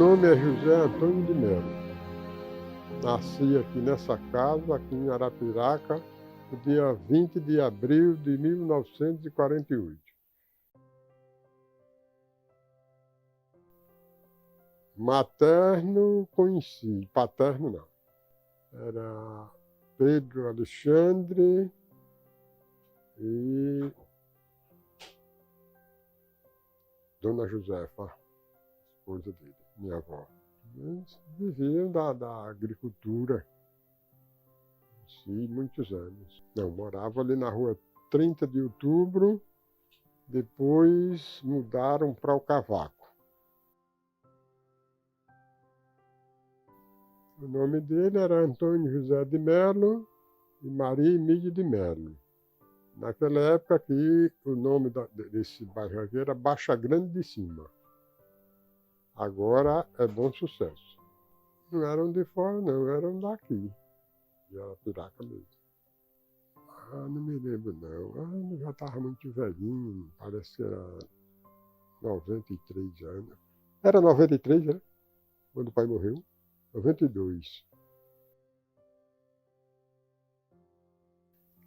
nome é José Antônio de Melo. Nasci aqui nessa casa, aqui em Arapiraca, no dia 20 de abril de 1948. Materno conheci, paterno não. Era Pedro Alexandre e Dona Josefa, esposa dele, minha avó. Eles viviam da agricultura, sim, muitos anos. Não, morava ali na rua 30 de outubro, depois mudaram para o Cavaco. O nome dele era Antônio José de Melo e Maria Emília de Melo. Naquela época aqui, o nome desse bairro aqui era Baixa Grande de Cima. Agora é Bom Sucesso. Não eram de fora, não, eram daqui, de Arapiraca mesmo. Não me lembro, não. Eu já estava muito velhinho, parece que era 93 anos. Era 93, né? Quando o pai morreu. 92.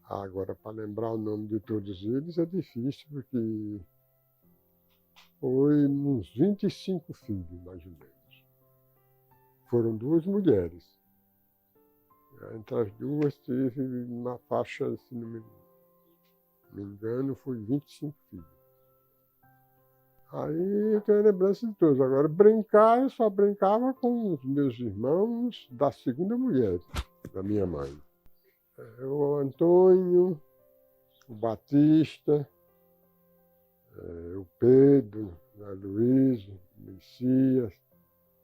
Agora, para lembrar o nome de todos eles é difícil, porque foi uns 25 filhos, mais ou menos. Foram duas mulheres. Entre as duas teve uma faixa, se não me engano, foi 25 filhos. Aí eu tenho lembrança de todos. Agora, brincar, eu só brincava com os meus irmãos da segunda mulher, da minha mãe. O Antônio, o Batista, o Pedro, a Luísa, o Messias,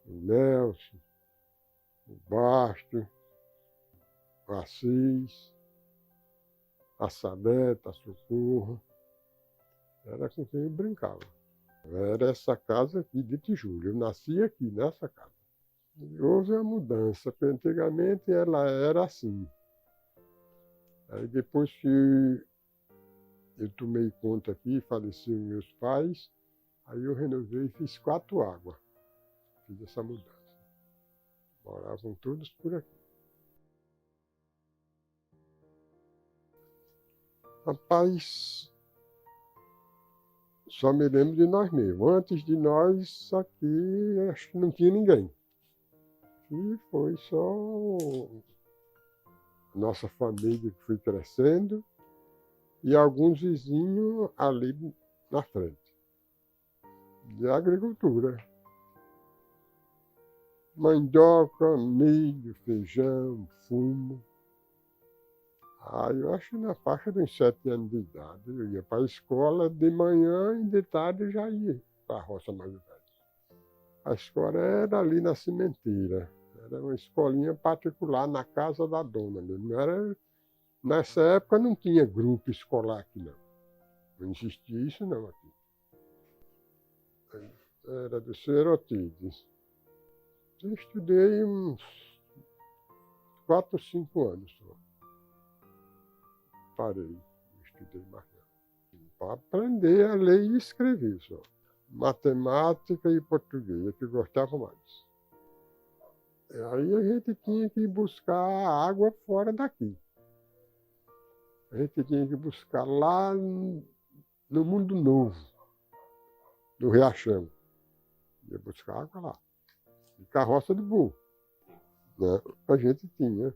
o Nelson, o Basto, o Assis, a Sabeta, a Socorro. Era com quem eu brincava. Era essa casa aqui de tijolo. Eu nasci aqui, nessa casa. E houve a mudança, porque antigamente ela era assim. Aí depois que eu tomei conta aqui, faleciam meus pais, aí eu renovei e fiz 4 águas. Fiz essa mudança. Moravam todos por aqui. Rapaz, só me lembro de nós mesmos. Antes de nós, aqui, acho que não tinha ninguém. E foi só nossa família que foi crescendo e alguns vizinhos ali na frente. De agricultura. Mandioca, milho, feijão, fumo. Eu acho que na faixa de uns 7 anos de idade. Eu ia para a escola de manhã e de tarde eu já ia para a roça mais velha. A escola era ali na Cimenteira. Era uma escolinha particular na casa da dona mesmo. Nessa época não tinha grupo escolar aqui, não. Não existia isso não aqui. Era do Serotides. Eu estudei uns 4 ou 5 anos só. Parei, não estudei mais não. Para aprender a ler e escrever só. Matemática e português, é que eu gostava mais. Aí a gente tinha que buscar água fora daqui. A gente tinha que buscar lá no Mundo Novo, no Riachão. Ia buscar água lá. E carroça de burro. Né? A gente tinha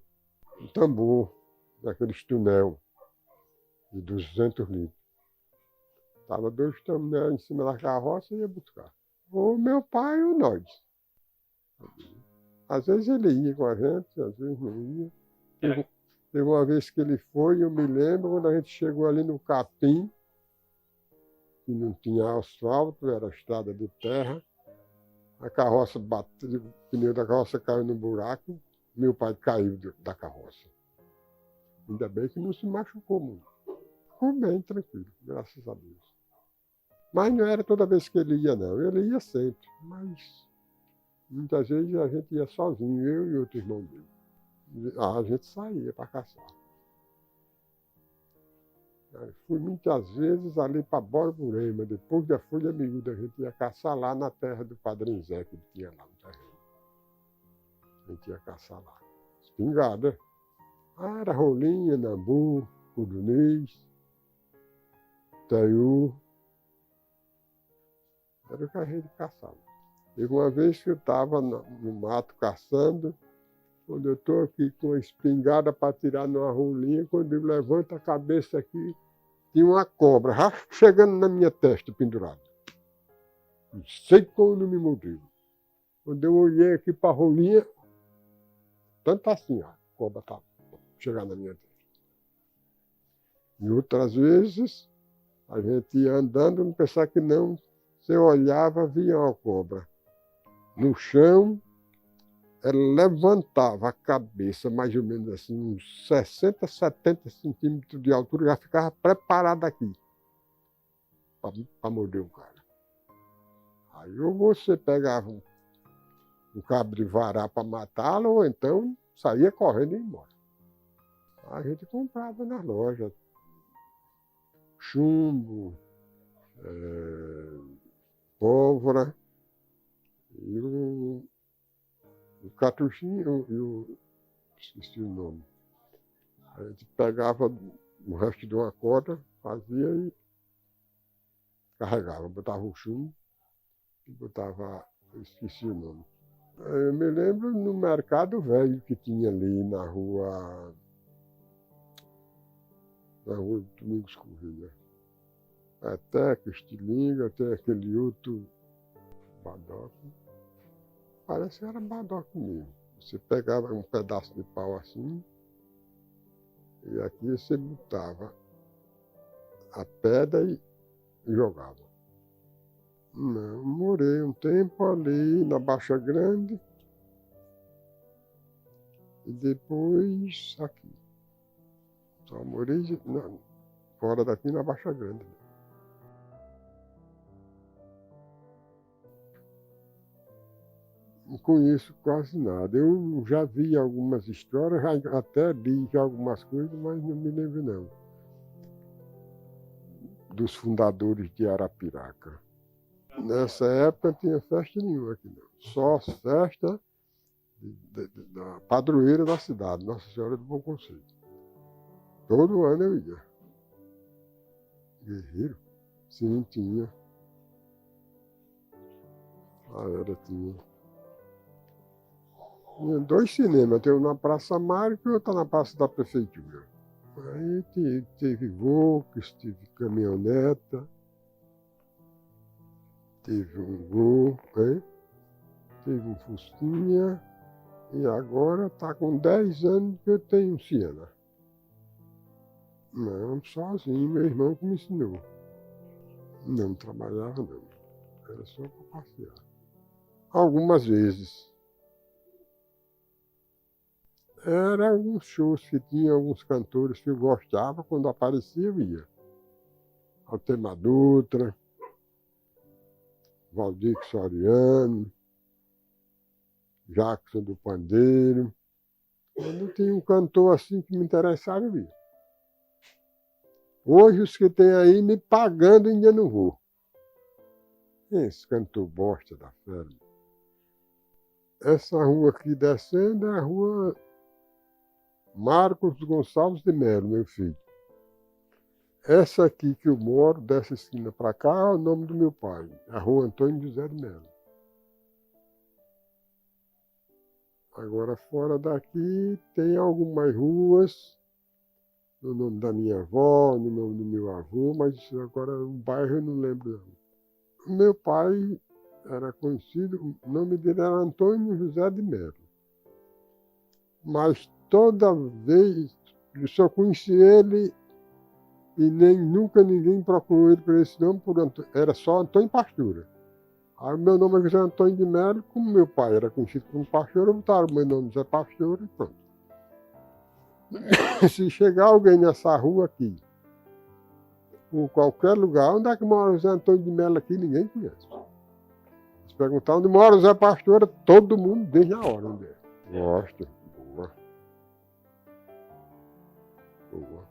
um tambor, daqueles tunel, de 200 litros. Estava 2 tunel em cima da carroça e ia buscar. Ou meu pai ou nós. Às vezes ele ia com a gente, às vezes não ia. Teve uma vez que ele foi, eu me lembro, quando a gente chegou ali no Capim, que não tinha asfalto, era estrada de terra. A carroça bateu, o pneu da carroça caiu no buraco, meu pai caiu da carroça. Ainda bem que não se machucou muito. Ficou bem tranquilo, graças a Deus. Mas não era toda vez que ele ia, não. Ele ia sempre, mas muitas vezes a gente ia sozinho, eu e outro irmão dele. A gente saía para caçar. Fui muitas vezes ali para Borborema, depois da Folha Miúda, a gente ia caçar lá na terra do Padrinho Zé, que ele tinha lá no terreno. A gente ia caçar lá. Espingarda. Era rolinha, nambu, cudunês, taiú. Era o que a gente caçava. Teve uma vez que eu estava no mato caçando, quando eu estou aqui com a espingarda para tirar numa rolinha, quando eu levanto a cabeça aqui, tinha uma cobra já chegando na minha testa, pendurada. Não sei como não me mordeu. Quando eu olhei aqui para a rolinha, tanto assim, a cobra estava chegando na minha testa. E outras vezes, a gente ia andando, não pensava que não, você olhava, via uma cobra no chão. Ela levantava a cabeça, mais ou menos assim, uns 60, 70 centímetros de altura, já ficava preparada aqui para morder o cara. Aí ou você pegava um cabo de vará para matá-lo, ou então saía correndo e ia embora. A gente comprava na loja chumbo, pólvora e o catuchinho, esqueci o nome. A gente pegava o resto de uma corda, fazia e carregava, botava o chumbo e botava, esqueci o nome. Eu me lembro no mercado velho que tinha ali na rua Domingos Corrêa. Até que estilinga, até aquele outro badoque. Parece que era badoque mesmo. Você pegava um pedaço de pau assim, e aqui você botava a pedra e jogava. Não, morei um tempo ali na Baixa Grande e depois aqui. Só morei fora daqui na Baixa Grande. Não conheço quase nada. Eu já vi algumas histórias, já até li algumas coisas, mas não me lembro não. Dos fundadores de Arapiraca. Nessa época não tinha festa nenhuma aqui não. Só festa da padroeira da cidade, Nossa Senhora do Bom Conselho. Todo ano eu ia. Guerreiro? Sim, tinha. Tinha. Tinha 2 cinemas, tem um na Praça Mário e outro na Praça da Prefeitura. Aí teve Volks, teve caminhoneta, teve um Gol, teve um Fusquinha, e agora está com 10 anos que eu tenho um Siena. Não, sozinho, meu irmão que me ensinou. Não trabalhava não, era só para passear. Algumas vezes. Eram alguns shows que tinha alguns cantores que eu gostava, quando aparecia eu ia. Altemar Dutra, Valdir Soriano, Jackson do Pandeiro. Quando tinha um cantor assim que me interessava, eu ia. Hoje os que tem aí me pagando ainda não vou. Esse cantor bosta da fera. Essa rua aqui descendo é a rua Marcos Gonçalves de Melo, meu filho. Essa aqui que eu moro, dessa esquina para cá, é o nome do meu pai, a rua Antônio José de Melo. Agora, fora daqui, tem algumas ruas, no nome da minha avó, no nome do meu avô, mas agora o bairro eu não lembro não. Meu pai era conhecido, o nome dele era Antônio José de Melo. Mas toda vez, eu só conheci ele e nunca ninguém procurou ele por esse nome, era só Antônio Pastura. Aí o meu nome é José Antônio de Melo, como meu pai era conhecido como Pastura, botaram o meu nome José Pastura e pronto. Se chegar alguém nessa rua aqui, ou qualquer lugar, onde é que mora o José Antônio de Melo aqui, ninguém conhece. Se perguntar onde mora o José Pastura, todo mundo desde a hora onde é. Gosta. Boa.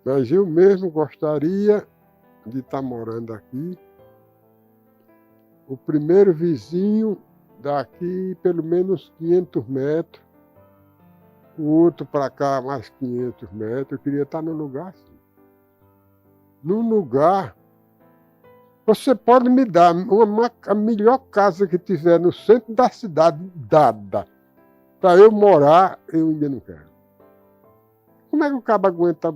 Mas eu mesmo gostaria de estar morando aqui. O primeiro vizinho daqui pelo menos 500 metros, o outro para cá mais 500 metros. Eu queria estar num lugar assim. Num lugar, você pode me dar a melhor casa que tiver no centro da cidade dada para eu morar, eu ainda não quero. Como é que o cabo aguenta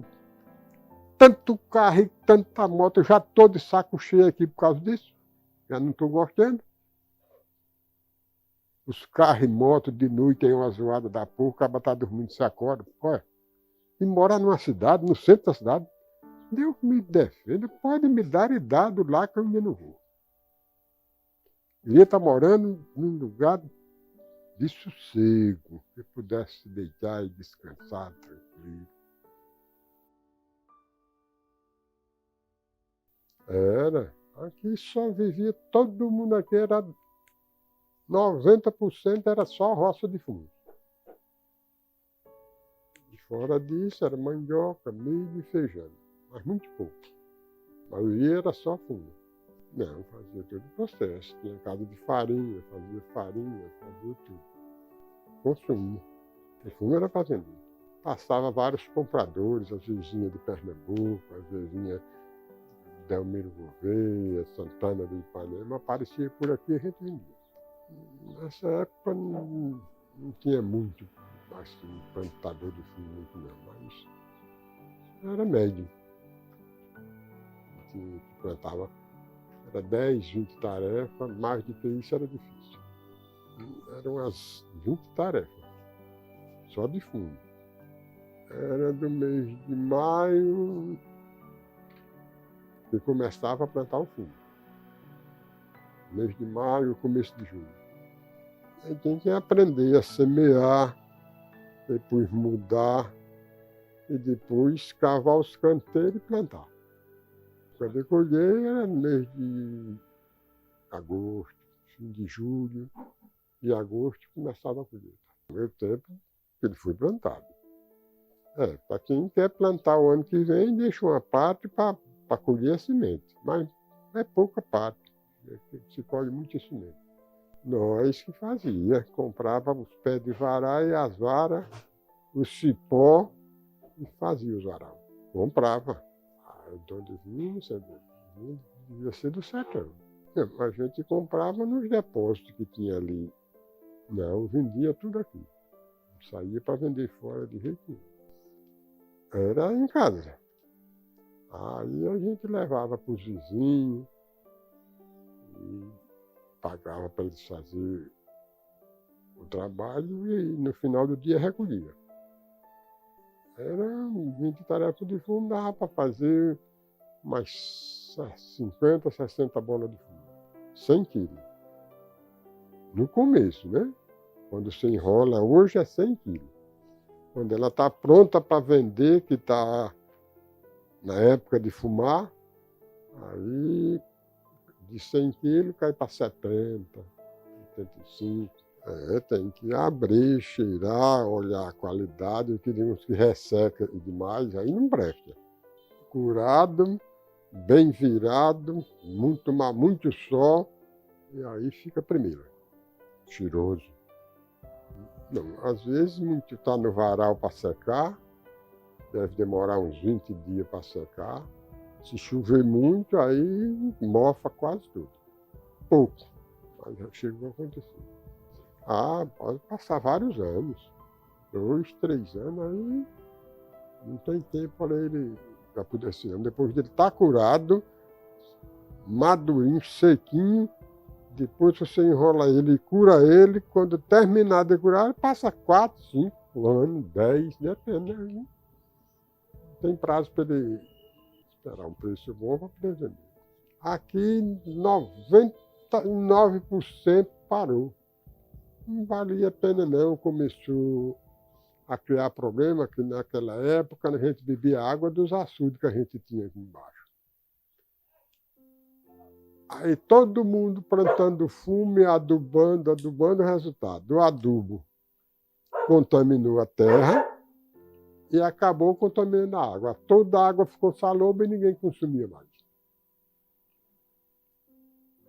tanto carro e tanta moto? Eu já estou de saco cheio aqui por causa disso. Já não estou gostando. Os carros e motos de noite tem uma zoada da porra, o cabo está dormindo, se acorda. Olha, e morar numa cidade, no centro da cidade, Deus me defenda, pode me dar e dado lá que eu ainda não vou. Eu ia estar morando num lugar de sossego, que eu pudesse deitar e descansar tranquilo. Era. Aqui só vivia, todo mundo aqui era 90% era só roça de fumo. E fora disso era mandioca, milho e feijão, mas muito pouco. A maioria era só fumo. Não, fazia todo o processo. Tinha casa de farinha, fazia tudo. Consumo. O fumo era fazendeiro. Passava vários compradores, as vizinhas de Pernambuco, as vizinhas de Delmiro Gouveia, Santana do Ipanema, aparecia por aqui e a gente vendia. Nessa época não tinha muito assim, plantador de fumo, muito não, mas era médio. Que plantava, era 10, 20 tarefas, mais do que isso era difícil. Eram umas 20 tarefas, só de fumo. Era do mês de maio que começava a plantar o fumo. Mês de maio, começo de junho. Aí tem que aprender a semear, depois mudar e depois cavar os canteiros e plantar. Quando eu colhei era no mês de agosto, fim de julho, e agosto começava a colheita. No meu tempo, ele foi plantado. Para quem quer plantar o ano que vem, deixa uma parte para colher a semente, mas é pouca parte, se colhe muita semente. Nós que fazia, comprava os pés de varal e as varas, o cipó e fazia os varal. Comprava. O dono de vinho devia ser do sertão. A gente comprava nos depósitos que tinha ali. Não, vendia tudo aqui. Saía para vender fora de jeito nenhum. Era em casa. Aí a gente levava para os vizinhos e pagava para eles fazerem o trabalho e no final do dia recolhia. Era 20 tarefas de fumo, dava para fazer umas 50, 60 bolas de fumo. 100 quilos. No começo, né? Quando você enrola, hoje é 100 quilos. Quando ela está pronta para vender, que está na época de fumar, aí de 100 quilos cai para 70, 85. Tem que abrir, cheirar, olhar a qualidade, que tem uns que resseca demais, aí não presta. Curado, bem virado, muito sol, e aí fica primeiro, cheiroso. Não, às vezes está no varal para secar, deve demorar uns 20 dias para secar. Se chover muito, aí mofa quase tudo. Pouco, mas já chegou a acontecer. Pode passar vários anos, 2, 3 anos, aí não tem tempo para ele apodrecer. Depois dele estar curado, madurinho, sequinho, depois você enrola ele e cura ele, quando terminar de curar, passa 4, 5 anos, 10, depende. Né? Tem prazo para ele esperar um preço bom para poder vender. Aqui 99% parou. Não valia a pena não, começou a criar problema, que naquela época a gente bebia água dos açudes que a gente tinha aqui embaixo. Aí todo mundo plantando fumo e adubando, o resultado. O adubo contaminou a terra, e acabou contaminando a água. Toda a água ficou salobra e ninguém consumia mais.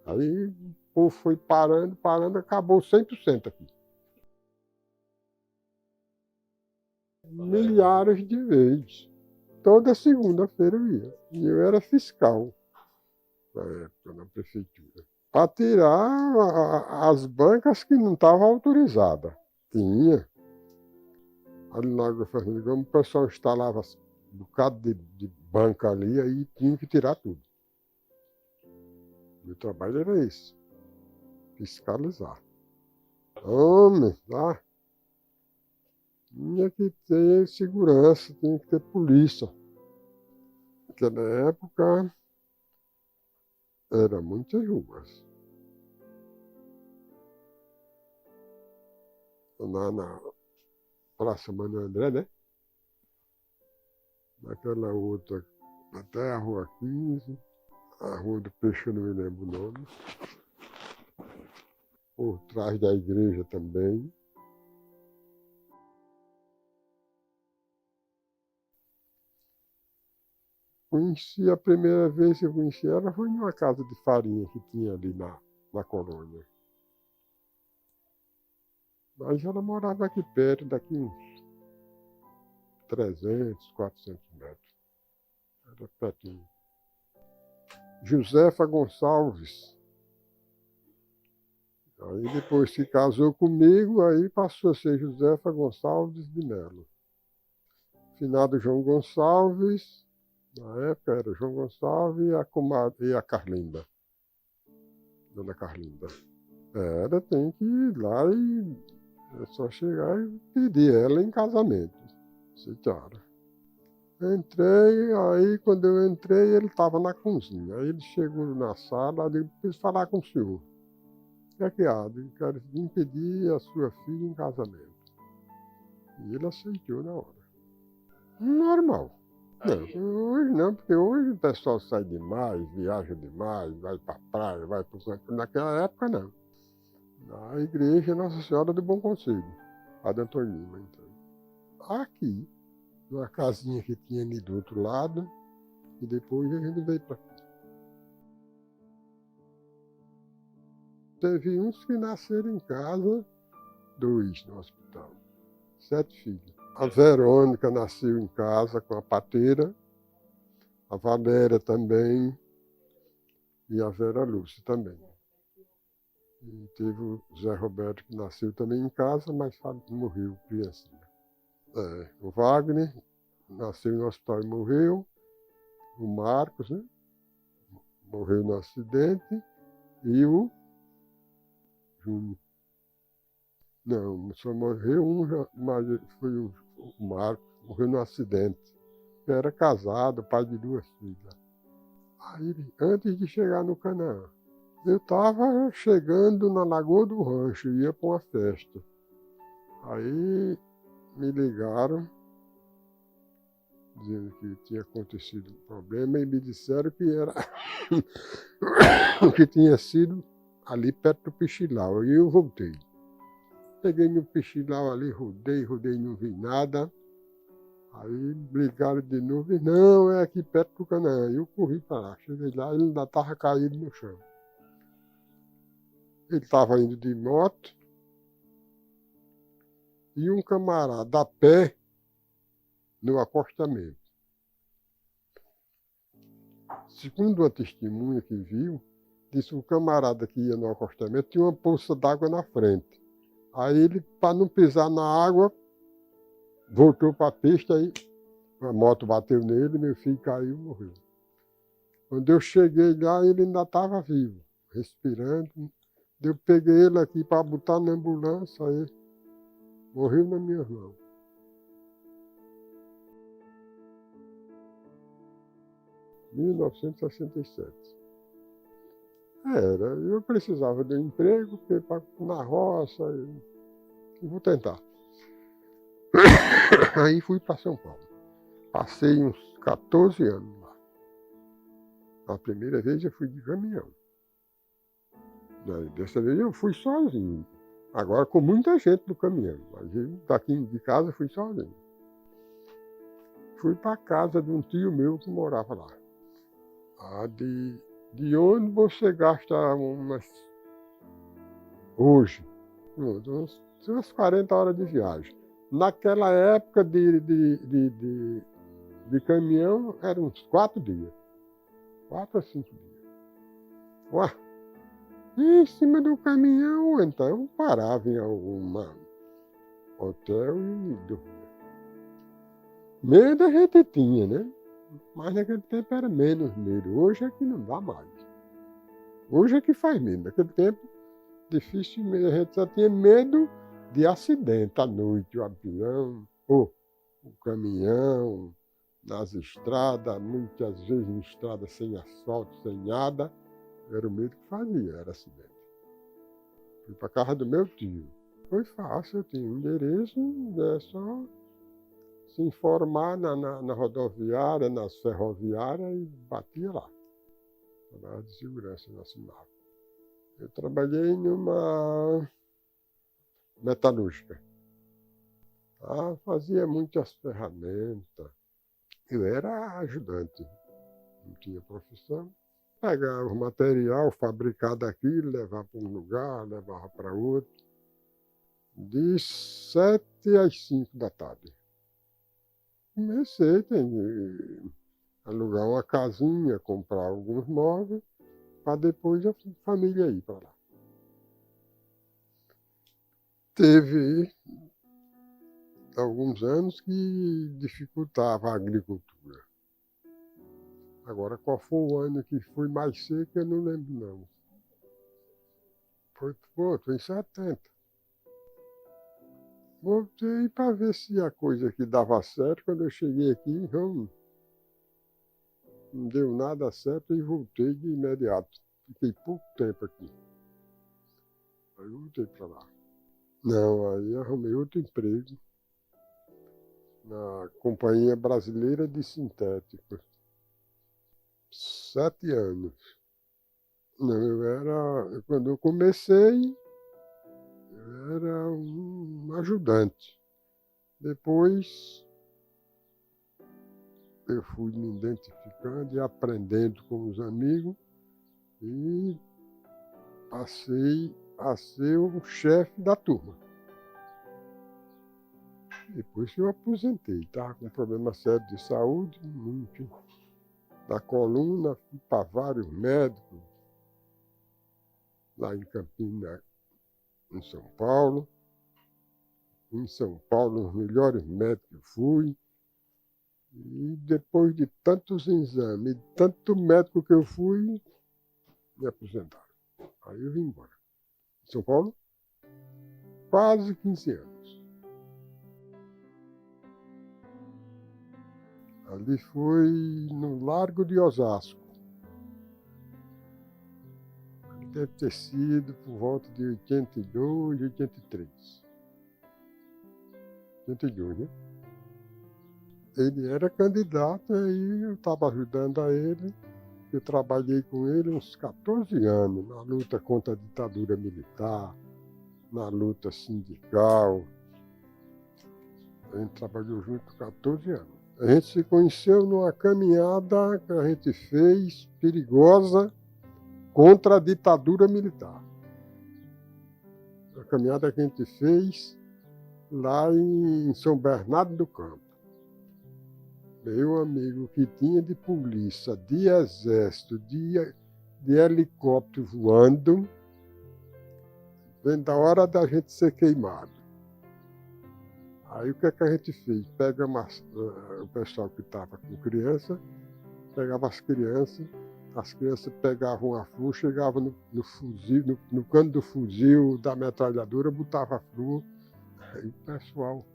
Aí o povo foi parando, acabou 100% aqui. Milhares de vezes. Toda segunda-feira eu ia. E eu era fiscal na época, na prefeitura. Para tirar as bancas que não estavam autorizadas. Tinha. Ali na Água Fazenda, como o pessoal instalava um bocado de banca ali, aí tinha que tirar tudo. Meu trabalho era esse. Fiscalizar. Homem, tá? Tinha que ter segurança, tinha que ter polícia. Porque na época era muitas ruas. Na Praça Manuel André, né? Naquela outra, até a Rua 15, a Rua do Peixe, eu não me lembro o nome. Por trás da igreja também. Conheci, a primeira vez que eu conheci ela foi numa casa de farinha que tinha ali na colônia. Mas ela morava aqui perto, daqui uns 300, 400 metros. Era pertinho. Josefa Gonçalves. Aí depois se casou comigo, aí passou a ser Josefa Gonçalves de Melo. Finado João Gonçalves, na época era João Gonçalves e a Carlinda. Dona Carlinda. Era, tem que ir lá e é só chegar e pedir ela em casamento. Aceitaram. Entrei, aí quando eu entrei ele estava na cozinha. Aí ele chegou na sala, eu disse, preciso falar com o senhor. O que é que há? Eu quero vir pedir a sua filha em casamento. E ele aceitou na hora. Normal. Não, hoje não, porque hoje o pessoal sai demais, viaja demais, vai para a praia, vai para o campo. Naquela época não. Na igreja Nossa Senhora do Bom Conselho, a de Antônio Lima, então. Aqui, numa casinha que tinha ali do outro lado, e depois a gente veio para cá. Teve uns que nasceram em casa, 2 no hospital, 7 filhos. A Verônica nasceu em casa com a parteira, a Valéria também, e a Vera Lúcia também. E teve o Zé Roberto que nasceu também em casa, mas morreu criancinha. O Wagner nasceu no hospital e morreu. O Marcos, né? Morreu no acidente. E o Júnior. Não, só morreu um, mas foi o Marcos, morreu no acidente. Ele era casado, pai de 2 filhas. Aí, antes de chegar no Canaã, eu estava chegando na Lagoa do Rancho, ia para uma festa. Aí me ligaram, dizendo que tinha acontecido um problema, e me disseram que era que tinha sido ali perto do Pichilau. E eu voltei. Peguei no Pichilau ali, rodei, não vi nada. Aí ligaram de novo e não, é aqui perto do Canaã. Eu corri para lá. Cheguei lá, ele ainda estava caído no chão. Ele estava indo de moto e um camarada a pé no acostamento. Segundo uma testemunha que viu, disse que o camarada que ia no acostamento tinha uma poça d'água na frente. Aí ele, para não pisar na água, voltou para a pista, aí a moto bateu nele, meu filho caiu e morreu. Quando eu cheguei lá, ele ainda estava vivo, respirando. Eu peguei ele aqui para botar na ambulância, aí morreu nas minhas mãos. Em 1967. Era, eu precisava de um emprego, porque na roça, eu vou tentar. Aí fui para São Paulo. Passei uns 14 anos lá. A primeira vez eu fui de caminhão. Dessa vez eu fui sozinho. Agora com muita gente no caminhão. Mas eu, daqui de casa, fui sozinho. fui para a casa de um tio meu que morava lá. De ônibus você gasta hoje, umas 40 horas de viagem. Naquela época de caminhão, eram uns 4 dias. 4 a 5 dias. Ué, em cima do caminhão, então, parava em algum hotel e dormia. Medo a gente tinha, né? Mas naquele tempo era menos medo. Hoje é que não dá mais. Hoje é que faz medo. Naquele tempo, dificilmente a gente só tinha medo de acidente à noite, o avião, ou o caminhão, nas estradas, muitas vezes em estradas sem asfalto, sem nada. Era o medo que fazia, era acidente. Fui para a casa do meu tio. Foi fácil, eu tinha um endereço, é só se informar na rodoviária, nas ferroviárias e batia lá. Trabalho de segurança nacional. Eu trabalhei numa metalúrgica. Fazia muitas ferramentas. Eu era ajudante, não tinha profissão. Pegava o material fabricado aqui, levava para um lugar, levava para outro. De 7 às 5 da tarde. Comecei a alugar uma casinha, comprar alguns móveis, para depois a família ir para lá. Teve alguns anos que dificultava a agricultura. Agora, qual foi o ano que foi mais seco, eu não lembro, não. Foi em 70. Voltei para ver se a coisa aqui dava certo. Quando eu cheguei aqui, não deu nada certo e voltei de imediato. Fiquei pouco tempo aqui. Aí voltei para lá. Não, aí arrumei outro emprego na Companhia Brasileira de Sintéticos. 7 anos. Não, quando eu comecei, eu era um ajudante. Depois eu fui me identificando e aprendendo com os amigos e passei a ser o chefe da turma. Depois que eu aposentei, estava com um problema sério de saúde, muito da coluna, fui para vários médicos, lá em Campinas, em São Paulo. Em São Paulo, os melhores médicos eu fui. E depois de tantos exames, de tanto médico que eu fui, me aposentaram. Aí eu vim embora. Em São Paulo, quase 15 anos. Ali foi no Largo de Osasco. Deve ter sido por volta de 82, 83. 82, né? Ele era candidato, aí eu estava ajudando a ele. Eu trabalhei com ele uns 14 anos na luta contra a ditadura militar, na luta sindical. A gente trabalhou junto 14 anos. A gente se conheceu numa caminhada que a gente fez, perigosa, contra a ditadura militar. A caminhada que a gente fez lá em São Bernardo do Campo. Meu amigo que tinha de polícia, de exército, de helicóptero voando, vem da hora da gente ser queimado. Aí o que é que a gente fez? Pegamos o pessoal que estava com criança, pegava as crianças pegavam a flor, chegavam no fuzil, no cano do fuzil da metralhadora, botava a flor, aí o pessoal.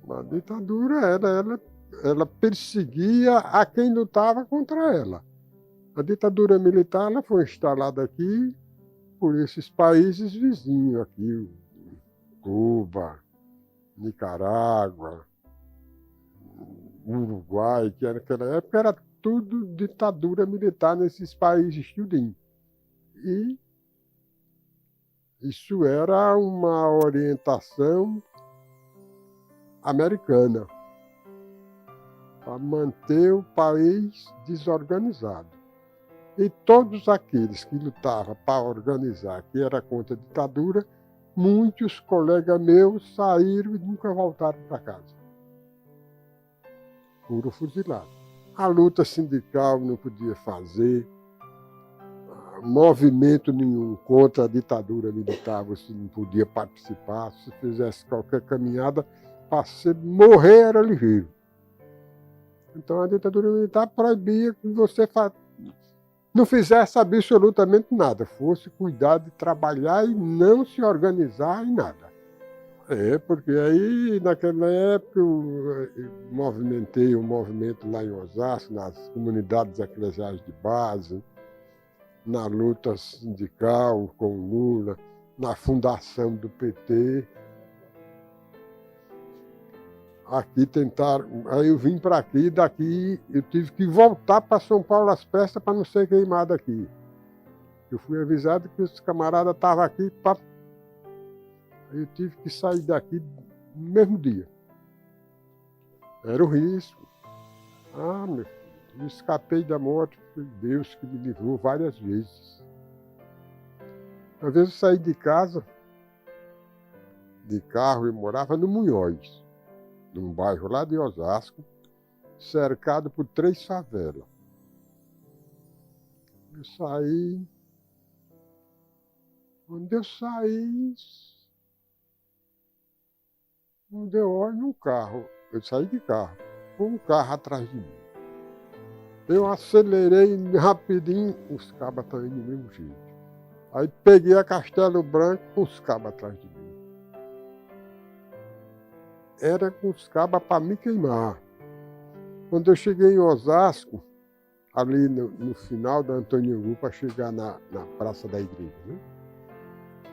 A ditadura ela perseguia a quem lutava contra ela. A ditadura militar ela foi instalada aqui por esses países vizinhos aqui, Cuba, Nicarágua, Uruguai, que naquela época era tudo ditadura militar nesses países tudinho. E isso era uma orientação americana. para manter o país desorganizado. E todos aqueles que lutavam para organizar, que era contra a ditadura, muitos colegas meus saíram e nunca voltaram para casa. Foram fuzilados. A luta sindical não podia fazer, movimento nenhum contra a ditadura militar, você não podia participar. Se fizesse qualquer caminhada, para morrer era ligeiro. Então a ditadura militar proibia que você não fizesse absolutamente nada, fosse cuidar de trabalhar e não se organizar em nada. Porque aí, naquela época, eu movimentei um movimento lá em Osasco, nas comunidades eclesiais de base, na luta sindical com o Lula, na fundação do PT. Aqui tentaram, aí eu vim para aqui, daqui eu tive que voltar para São Paulo às pressas para não ser queimado aqui. Eu fui avisado que os camaradas estavam aqui, aí eu tive que sair daqui no mesmo dia. Era o risco. Meu filho, eu escapei da morte, foi Deus que me livrou várias vezes. Uma vez eu saí de casa, de carro, eu morava no Munhoz, num bairro lá de Osasco, cercado por 3 favelas. Eu saí, quando eu olho um carro, eu saí de carro, com um carro atrás de mim. Eu acelerei rapidinho, os cabas estão indo do mesmo jeito. Aí peguei a Castelo Branco com os cabas atrás de mim. Era com os cabas para me queimar. Quando eu cheguei em Osasco, ali no final da Antônio Angu, para chegar na Praça da Igreja, né?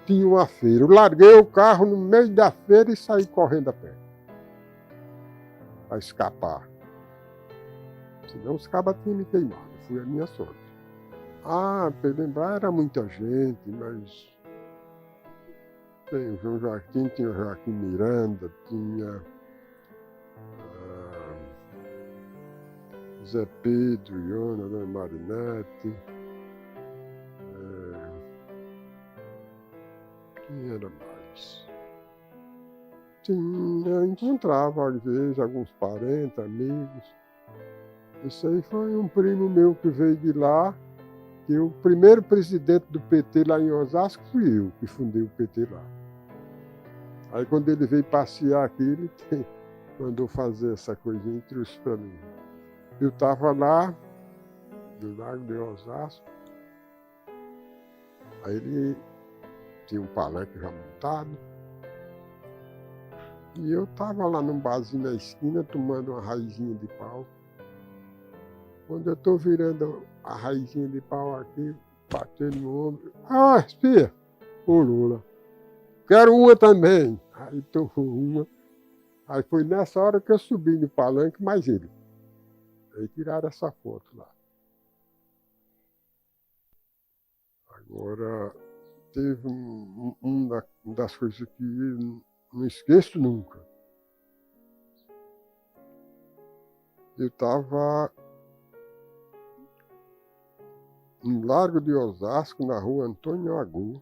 Tinha uma feira. Eu larguei o carro no meio da feira e saí correndo a pé, para escapar. Senão os cabas tinham me queimado. Foi a minha sorte. Para lembrar, era muita gente, mas tem o João Joaquim, tinha o Joaquim Miranda, tinha Zé Pedro, Iona, Dona Marinete. Quem era mais? Eu encontrava, às vezes, alguns parentes, amigos. Isso aí foi um primo meu que veio de lá, que o primeiro presidente do PT lá em Osasco fui eu, que fundei o PT lá. Aí quando ele veio passear aqui, ele mandou fazer essa coisinha e trouxe para mim. Eu estava lá, no Lago de Osasco, aí ele tinha um palanque já montado, e eu estava lá num barzinho na esquina, tomando uma raizinha de pau. Quando eu estou virando a raizinha de pau aqui, batendo no ombro, espia, o Lula, quero uma também. Aí tomou uma, aí foi nessa hora que eu subi no palanque, mais ele. Aí tiraram essa foto lá. Agora, teve uma das coisas que eu não esqueço nunca. Eu estava no Largo de Osasco, na rua Antônio Agu,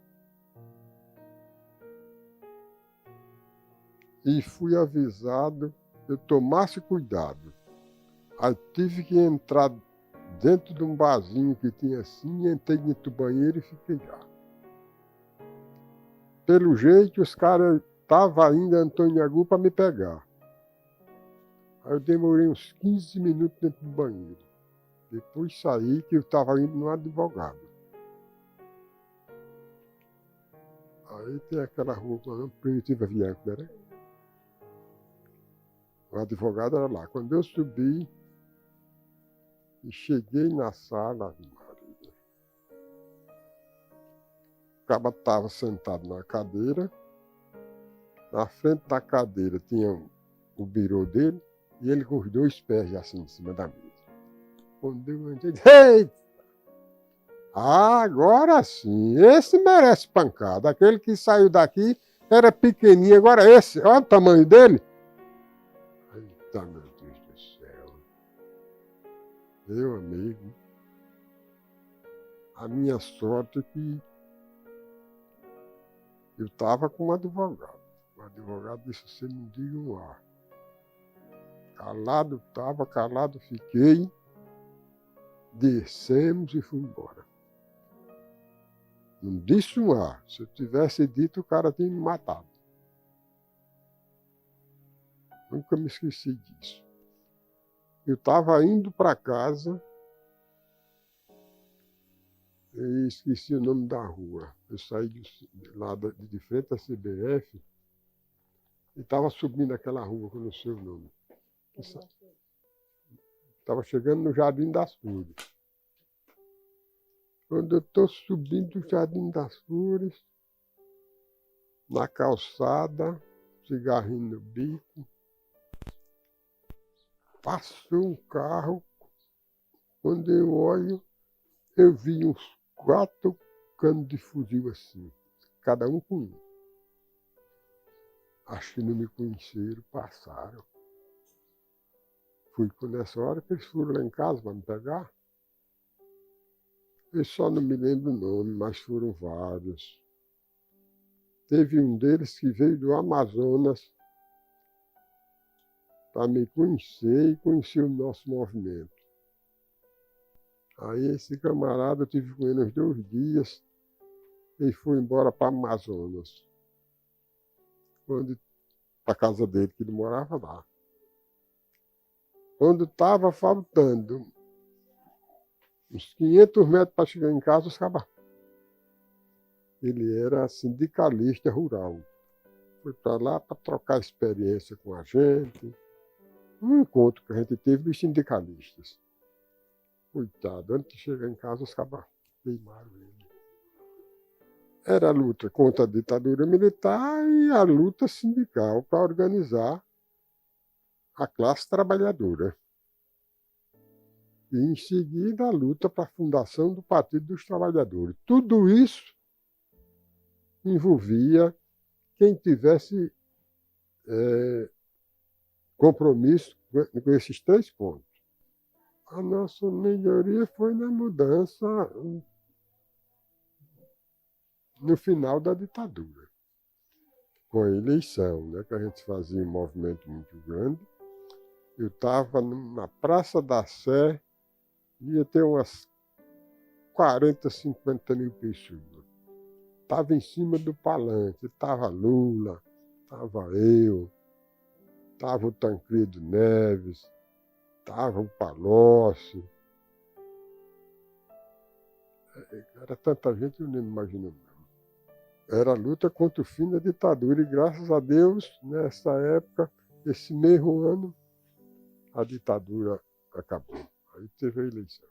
e fui avisado que eu tomasse cuidado. Aí tive que entrar dentro de um barzinho que tinha assim, entrei dentro do banheiro e fiquei lá. Pelo jeito, os caras estavam ainda Antônio Agu para me pegar. Aí eu demorei uns 15 minutos dentro do banheiro. Depois saí, que eu estava indo no advogado. Aí tem aquela rua, Primitiva Bianco, né? O advogado era lá. Quando eu subi e cheguei na sala, o cara estava sentado na cadeira, na frente da cadeira tinha o birô dele, e ele com os 2 pés assim em cima da mesa. Quando eu entrei, ei! Agora sim, esse merece pancada. Aquele que saiu daqui era pequenininho, agora esse, olha o tamanho dele. Eita, meu Deus do céu. meu amigo. A minha sorte é que eu estava com um advogado. O advogado disse, você não diga um A. Calado estava, calado fiquei. Descemos e fui embora. Não disse um A. Se eu tivesse dito, o cara tinha me matado. Nunca me esqueci disso. Eu estava indo para casa e esqueci o nome da rua. Eu saí lá de frente à CBF e estava subindo aquela rua, que eu não sei o nome. Estava chegando no Jardim das Flores. Quando eu estou subindo o Jardim das Flores, na calçada, cigarrinho no bico, passou um carro. Quando eu olho, eu vi uns 4 canos de fuzil assim, cada um com um. Acho que não me conheceram, passaram. Fui nessa hora que eles foram lá em casa para me pegar. Eu só não me lembro o nome, mas foram vários. Teve um deles que veio do Amazonas para me conhecer e conhecer o nosso movimento. Aí esse camarada, eu tive com ele uns 2 dias, ele foi embora para Amazonas. Para a casa dele, que ele morava lá. Quando estava faltando uns 500 metros para chegar em casa, os cabas. Ele era sindicalista rural. Foi para lá para trocar experiência com a gente. Um encontro que a gente teve dos sindicalistas. Coitado, antes de chegar em casa, os cabas queimaram ele. Era a luta contra a ditadura militar e a luta sindical para organizar a classe trabalhadora. E, em seguida, a luta para a fundação do Partido dos Trabalhadores. Tudo isso envolvia quem tivesse compromisso com esses 3 pontos. A nossa melhoria foi na mudança no final da ditadura, com a eleição, né, que a gente fazia um movimento muito grande. Eu estava na Praça da Sé, ia ter umas 40, 50 mil pessoas. Estava em cima do palanque, estava Lula, estava eu, estava o Tancredo Neves, estava o Palocci. Era tanta gente, eu nem imagino. Era a luta contra o fim da ditadura e, graças a Deus, nessa época, esse mesmo ano, a ditadura acabou. Aí teve a eleição.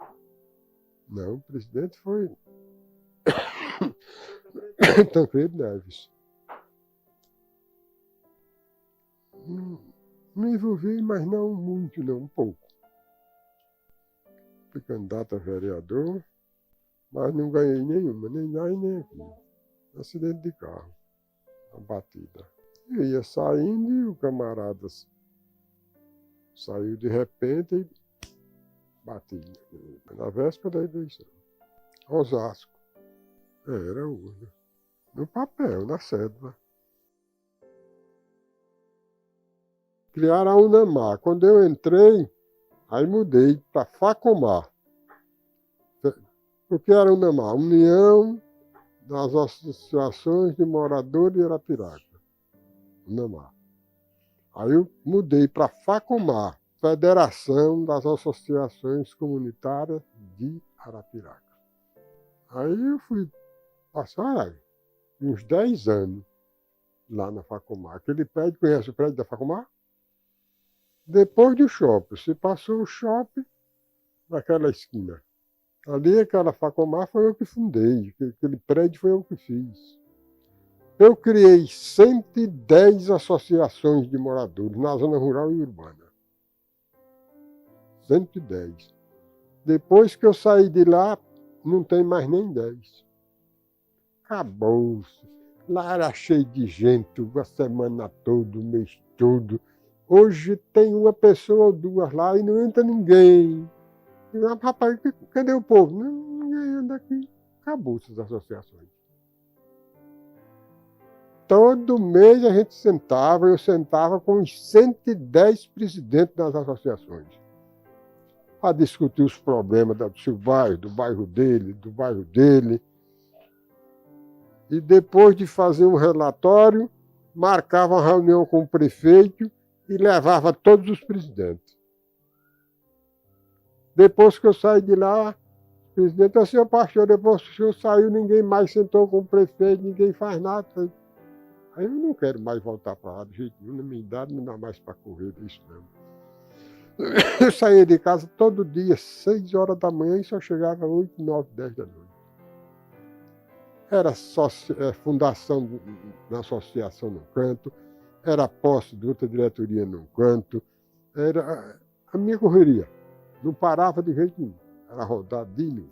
Não, o presidente foi Tancredo Neves. Me envolvi, mas não muito, não, um pouco. Fui candidato a vereador, mas não ganhei nenhuma, nem lá e nem aqui. Acidente de carro, uma batida. Eu ia saindo e o camarada saiu de repente e bati na véspera da eleição. Osasco. Era urna. No papel, na cédula. Criaram a UNAMAR. Quando eu entrei, aí mudei para Facomar. O que era a UNAMAR? União das Associações de Moradores de Arapiraca. UNAMAR. Aí eu mudei para Facomar, Federação das Associações Comunitárias de Arapiraca. Aí eu fui passar uns 10 anos lá na Facomar. Aquele prédio, conhece o prédio da Facomar? Depois do shopping. Se passou o shopping, naquela esquina. Ali, aquela Facomar foi eu que fundei. Aquele prédio foi eu que fiz. Eu criei 110 associações de moradores na zona rural e urbana. 110. Depois que eu saí de lá, não tem mais nem 10. Acabou-se. Lá era cheio de gente, a semana toda, o mês todo. Hoje tem uma pessoa ou 2 lá e não entra ninguém. Rapaz, cadê o povo? Ninguém anda aqui. Acabou essas associações. Todo mês a gente sentava, eu sentava com uns 110 presidentes das associações, para discutir os problemas do seu bairro, do bairro dele, do bairro dele. E depois de fazer um relatório, marcava uma reunião com o prefeito e levava todos os presidentes. Depois que eu saí de lá, o presidente, senhor pastor, depois que o senhor saiu, ninguém mais sentou com o prefeito, ninguém faz nada. Aí eu não quero mais voltar para lá de jeito nenhum, na minha idade não dá mais para correr disso não. Eu saía de casa todo dia, 6 horas da manhã, e só chegava 8, 9, 10 da noite. Era fundação da associação num canto, era posse de outra diretoria num canto, era a minha correria. Não parava de jeito nenhum, era rodadinho.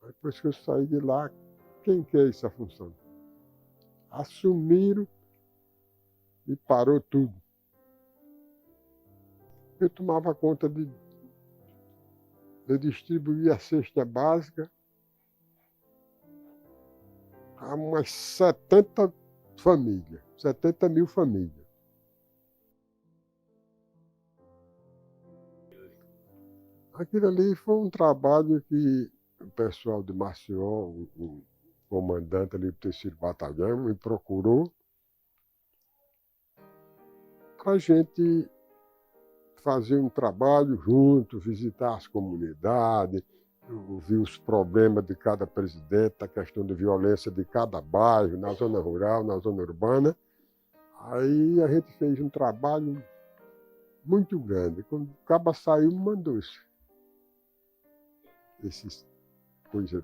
Depois que eu saí de lá, quem quer essa função? Assumiram e parou tudo. Eu tomava conta de distribuir a cesta básica a umas 70 famílias, 70 mil famílias. Aquilo ali foi um trabalho que o pessoal de Maceió, o comandante ali do 3º Batalhão, me procurou para a gente fazer um trabalho junto, visitar as comunidades, ouvir os problemas de cada presidente, a questão de violência de cada bairro, na zona rural, na zona urbana. Aí a gente fez um trabalho muito grande. Quando o cabo saiu, me mandou essas coisas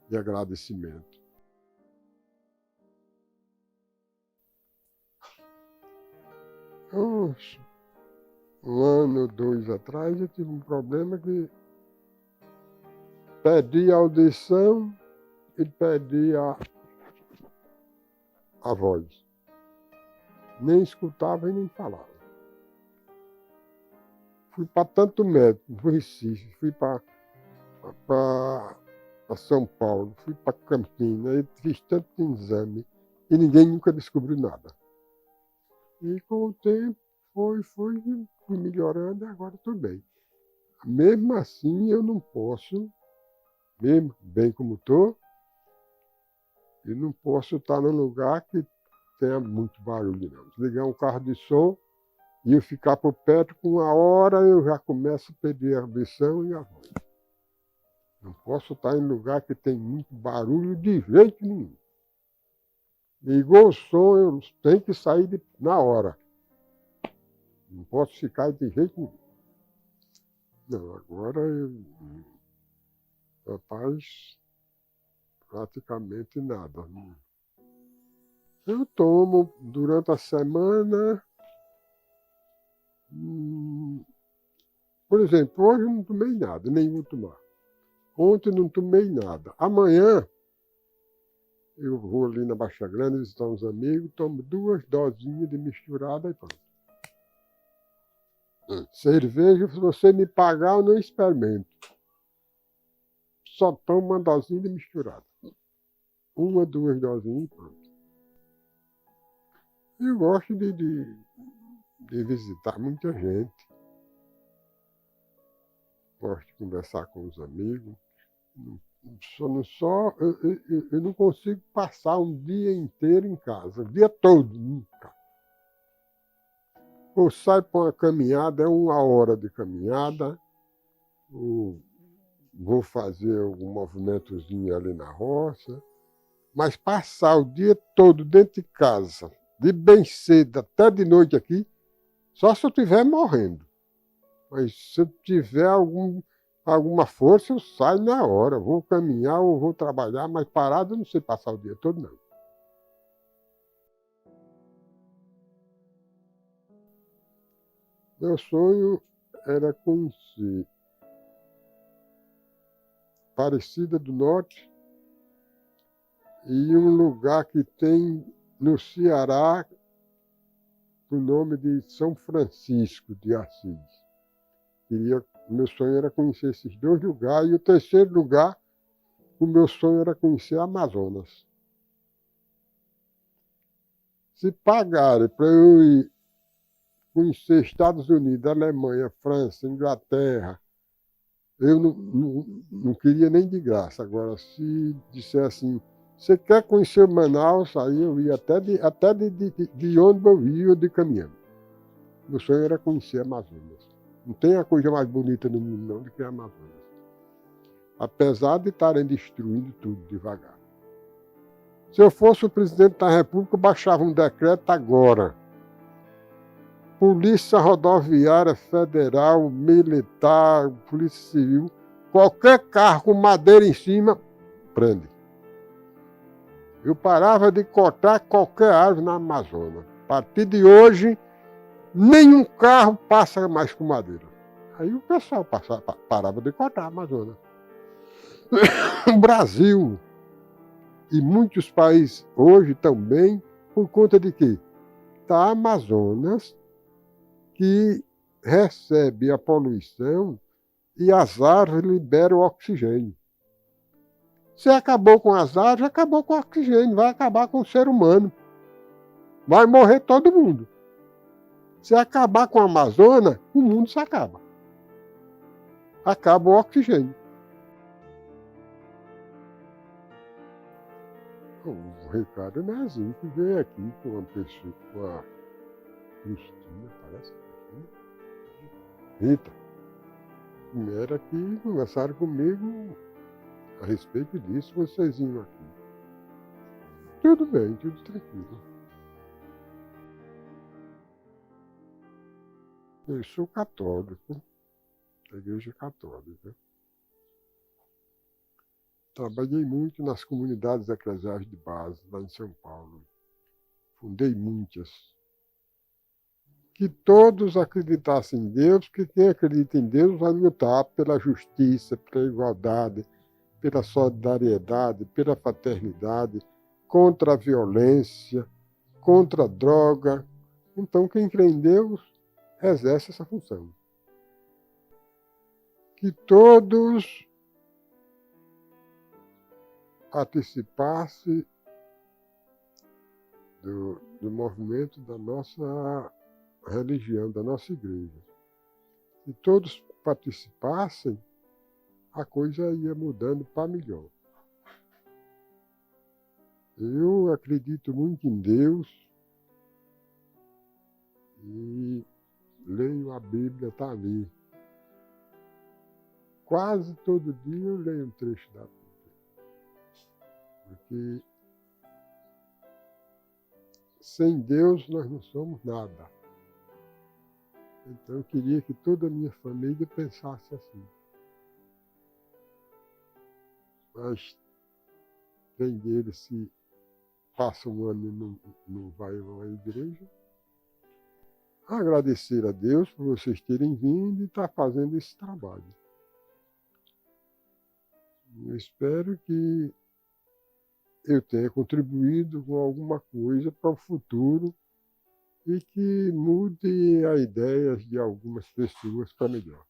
de agradecimento. Um ano ou 2 atrás, eu tive um problema que perdi a audição e perdi a voz. Nem escutava e nem falava. Fui para tanto médico, fui Recife, fui para São Paulo, fui para Campinas, fiz tanto exame e ninguém nunca descobriu nada. E com o tempo fui melhorando e agora estou bem. Mesmo assim, eu não posso, mesmo bem como estou, eu não posso estar num lugar que tenha muito barulho, não. Se ligar um carro de som e eu ficar por perto, com 1 hora eu já começo a perder a audição e a voz. Não posso estar em lugar que tem muito barulho de jeito nenhum. Ligou o som, eu tenho que sair na hora. Não posso ficar de jeito nenhum. Não, agora rapaz, praticamente nada. Eu tomo durante a semana, por exemplo, hoje eu não tomei nada, nem vou tomar. Ontem não tomei nada. Amanhã eu vou ali na Baixa Grande visitar uns amigos, tomo 2 dosinhas de misturada e pronto. Cerveja, se você me pagar, eu não experimento. Só tomo 1 dosinha de misturada. 1, 2 dosinhas e pronto. Eu gosto de visitar muita gente. Gosto de conversar com os amigos. Eu não consigo passar um dia inteiro em casa, o dia todo, nunca. Ou saio para uma caminhada, é 1 hora de caminhada, ou vou fazer algum movimentozinho ali na roça, mas passar o dia todo dentro de casa, de bem cedo até de noite aqui, só se eu estiver morrendo. Mas se eu tiver alguma força, eu saio na hora. Vou caminhar ou vou trabalhar, mas parado eu não sei passar o dia todo, não. Meu sonho era conhecer Aparecida do Norte e um lugar que tem no Ceará o nome de São Francisco de Assis. Meu sonho era conhecer esses 2 lugares, e o terceiro lugar, o meu sonho era conhecer a Amazonas. Se pagarem para eu ir conhecer Estados Unidos, Alemanha, França, Inglaterra, eu não queria nem de graça. Agora, se disser assim, você quer conhecer Manaus, aí eu ia até de ônibus eu ia ou de caminhão. Meu sonho era conhecer a Amazonas. Não tem a coisa mais bonita no mundo não do que a Amazonas. Apesar de estarem destruindo tudo devagar. Se eu fosse o presidente da República, eu baixava um decreto agora. Polícia Rodoviária Federal, Militar, Polícia Civil, qualquer carro com madeira em cima, prende. Eu parava de cortar qualquer árvore na Amazônia. A partir de hoje, nenhum carro passa mais com madeira. Aí o pessoal parava de cortar a Amazônia. O Brasil e muitos países hoje também, por conta de quê? Da Amazonas, que recebe a poluição e as árvores liberam oxigênio. Se acabou com as árvores, acabou com o oxigênio, vai acabar com o ser humano. Vai morrer todo mundo. Se acabar com a Amazônia, o mundo se acaba. Acaba o oxigênio. O Ricardo Nezinho que veio aqui com uma pessoa, com a Cristina, parece Cristina. Rita. Vieram aqui, conversaram comigo a respeito disso, vocês iam aqui. Tudo bem, tudo tranquilo. Eu sou católico, da Igreja Católica. Trabalhei muito nas comunidades eclesiais de base, lá em São Paulo. Fundei muitas. Que todos acreditassem em Deus, que quem acredita em Deus vai lutar pela justiça, pela igualdade, pela solidariedade, pela fraternidade, contra a violência, contra a droga. Então, quem crê em Deus exerce essa função. Que todos participassem do movimento da nossa religião, da nossa igreja. Se todos participassem, a coisa ia mudando para melhor. Eu acredito muito em Deus e leio a Bíblia, está ali. Quase todo dia eu leio um trecho da Bíblia. Porque sem Deus nós não somos nada. Então eu queria que toda a minha família pensasse assim. Mas tem deles se passa um ano e não vai a uma igreja. Agradecer a Deus por vocês terem vindo e estar fazendo esse trabalho. Eu espero que eu tenha contribuído com alguma coisa para o futuro e que mude a ideia de algumas pessoas para melhor.